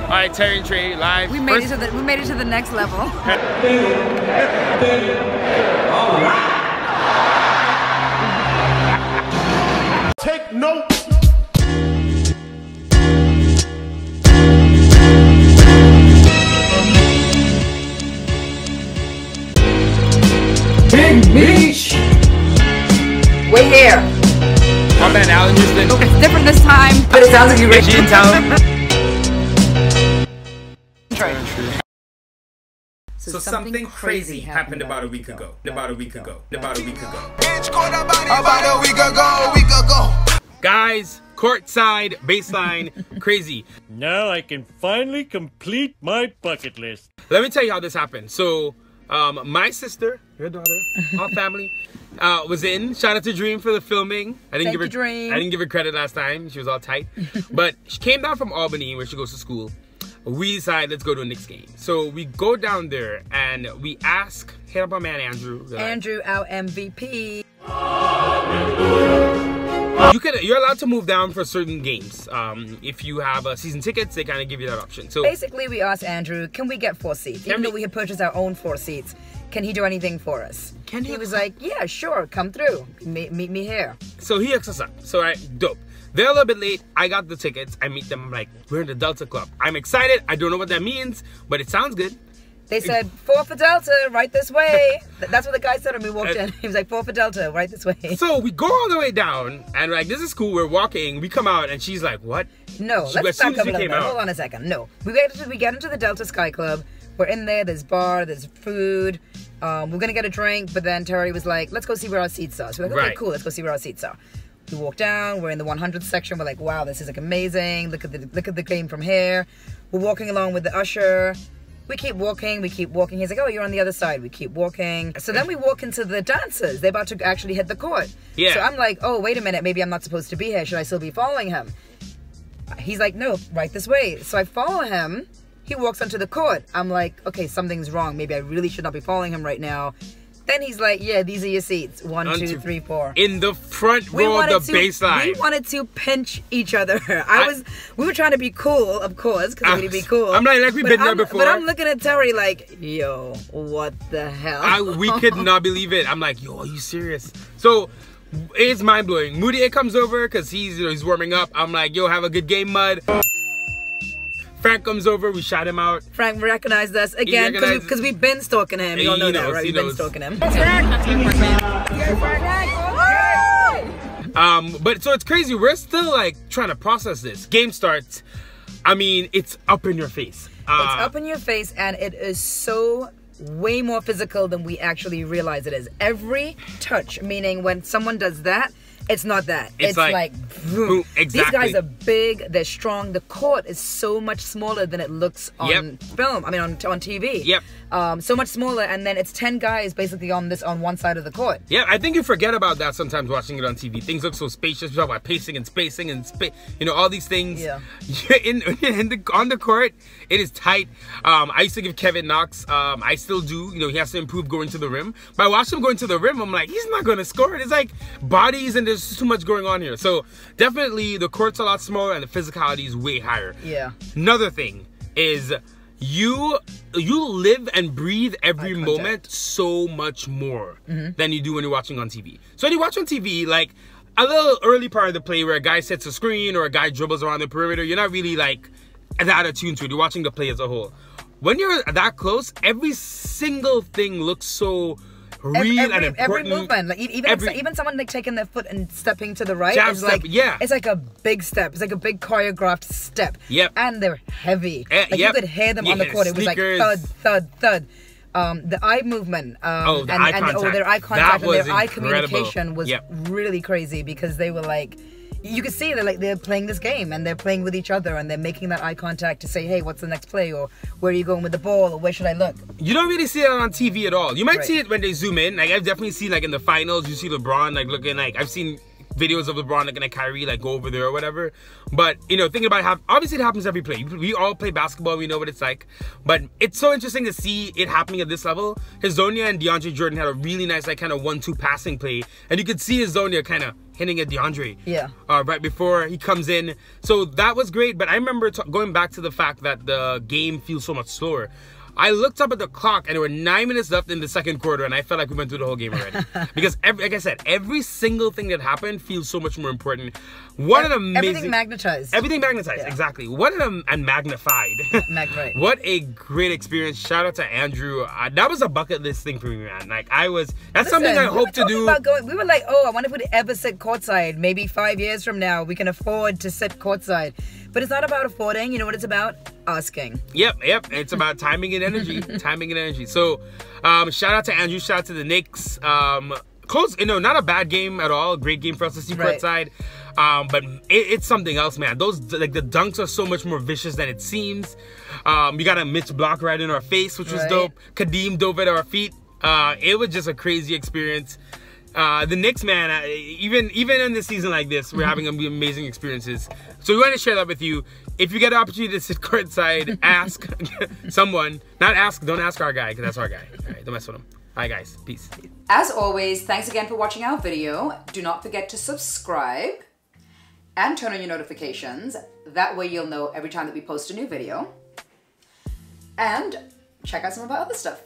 All right, Terry and Trey live. We made it to the next level. All right. Take notes. Big Beach. We're here. My man Alan Houston. It's different this time, but it sounds like you're Reggie in town. So something crazy happened about a week ago. About a week ago. Guys, courtside, baseline, crazy. Now I can finally complete my bucket list. Let me tell you how this happened. So, my sister, your daughter, our family, was in. Shout out to Dream for the filming. I didn't give her credit last time. She was all tight. But she came down from Albany, where she goes to school. We decided, let's go to a Knicks game. So we go down there and we hit up our man Andrew. Andrew, our MVP. You're allowed to move down for certain games. If you have season tickets, they kind of give you that option. So basically, we asked Andrew, can we get 4 seats? Even though we had purchased our own 4 seats, can he do anything for us? He was like, yeah, sure, come through. Meet me here. So he hooks us up. So dope. They're a little bit late. I got the tickets. I meet them. I'm like, we're in the Delta Club. I'm excited. I don't know what that means, but it sounds good. They said, 4 for Delta, right this way. That's what the guy said when we walked in. He was like, 4 for Delta, right this way. So we go all the way down, and like, this is cool. We're walking. We come out, and she's like, what? No, let's back up a little bit. Hold on a second. No. We get into the Delta Sky Club. We're in there. There's bar. There's food. We're going to get a drink, but then Terry was like, let's go see where our seats are. So we're like, okay, cool. Let's go see where our seats are. We walk down, we're in the 100 section, we're like, wow, this is like amazing, look at the game from here. We're walking along with the usher, we keep walking, he's like, oh, you're on the other side, we keep walking. So then we walk into the dancers, they're about to actually hit the court. Yeah. So I'm like, oh, wait a minute, maybe I'm not supposed to be here, should I still be following him? He's like, no, right this way. So I follow him, he walks onto the court. I'm like, okay, something's wrong, maybe I really should not be following him right now. Then he's like, yeah, these are your seats. 1, 2, 3, 4. In the front row of the baseline. We wanted to pinch each other. We were trying to be cool, of course, because we need to be cool. I'm like we've been there before. But I'm looking at Terry like, yo, what the hell? We could not believe it. I'm like, yo, are you serious? So it's mind blowing. Moody comes over because he's warming up. I'm like, yo, have a good game, Mud. Frank comes over, we shout him out. Frank recognized us again because we've been stalking him. You don't know that, right? We've been stalking him. But so it's crazy. We're still like trying to process this. Game starts. I mean, it's up in your face. It's up in your face, and it is so way more physical than we actually realize it is. Every touch, meaning when someone does that, it's not that. It's like boom. Exactly. These guys are big, they're strong. The court is so much smaller than it looks on film. I mean, on TV. Yep. So much smaller, and then it's 10 guys basically on one side of the court. Yeah, I think you forget about that sometimes watching it on TV. Things look so spacious. We talk about pacing and spacing and all these things. Yeah. On the court, it is tight. I used to give Kevin Knox. I still do. He has to improve going to the rim. But I watched him going to the rim. I'm like, he's not going to score. It's like bodies and there's too much going on here. So definitely the court's a lot smaller and the physicality is way higher. Yeah. Another thing is you live and breathe every moment so much more than you do when you're watching on TV. So when you watch on TV, like a little early part of the play where a guy sets a screen or a guy dribbles around the perimeter, you're not really like that attuned to it. You're watching the play as a whole. When you're that close, every single thing looks so real and important. Every movement, like even someone like taking their foot and stepping to the right, is like, it's like a big step. It's like a big choreographed step. Yep. And they're heavy. Like you could hear them on the court. It was like thud, thud, thud. The eye movement, their eye contact and their eye communication was really crazy because they were like, you could see they're playing this game and they're playing with each other and they're making that eye contact to say, hey, what's the next play, or where are you going with the ball, or where should I look? You don't really see it on TV at all. You might see it when they zoom in. Like I've definitely seen like in the finals, you see LeBron like looking like, I've seen videos of LeBron looking at Kyrie like go over there or whatever. But thinking about how obviously it happens every play. We all play basketball, we know what it's like. But it's so interesting to see it happening at this level. Hazonia and DeAndre Jordan had a really nice like kind of 1-2 passing play, and you could see Hazonia kind of hitting at DeAndre. Yeah. Right before he comes in. So that was great. But I remember going back to the fact that the game feels so much slower. I looked up at the clock and there were 9 minutes left in the second quarter, and I felt like we went through the whole game already. Because, like I said, every single thing that happened feels so much more important. What an amazing... Everything magnetized. Everything magnetized, exactly. What and magnified. Right. What a great experience. Shout out to Andrew. That was a bucket list thing for me, man. Like, that's something I hope to do. We were like, oh, I wonder if we'd ever sit courtside. Maybe 5 years from now, we can afford to sit courtside. But it's not about affording. You know what it's about? Asking. Yep. It's about timing and energy. So, shout out to Andrew. Shout out to the Knicks. Close, not a bad game at all. A great game for us to see courtside. But it's something else, man. Those, like, the dunks are so much more vicious than it seems. We got a Mitch block right in our face, which was dope. Kadeem dove at our feet. It was just a crazy experience. The Knicks, man, even in this season like this, we're having amazing experiences. So we want to share that with you. If you get an opportunity to sit courtside, ask someone. Don't ask our guy, because that's our guy. All right, don't mess with him. All right, guys. Peace. As always, thanks again for watching our video. Do not forget to subscribe and turn on your notifications. That way you'll know every time that we post a new video. And check out some of our other stuff.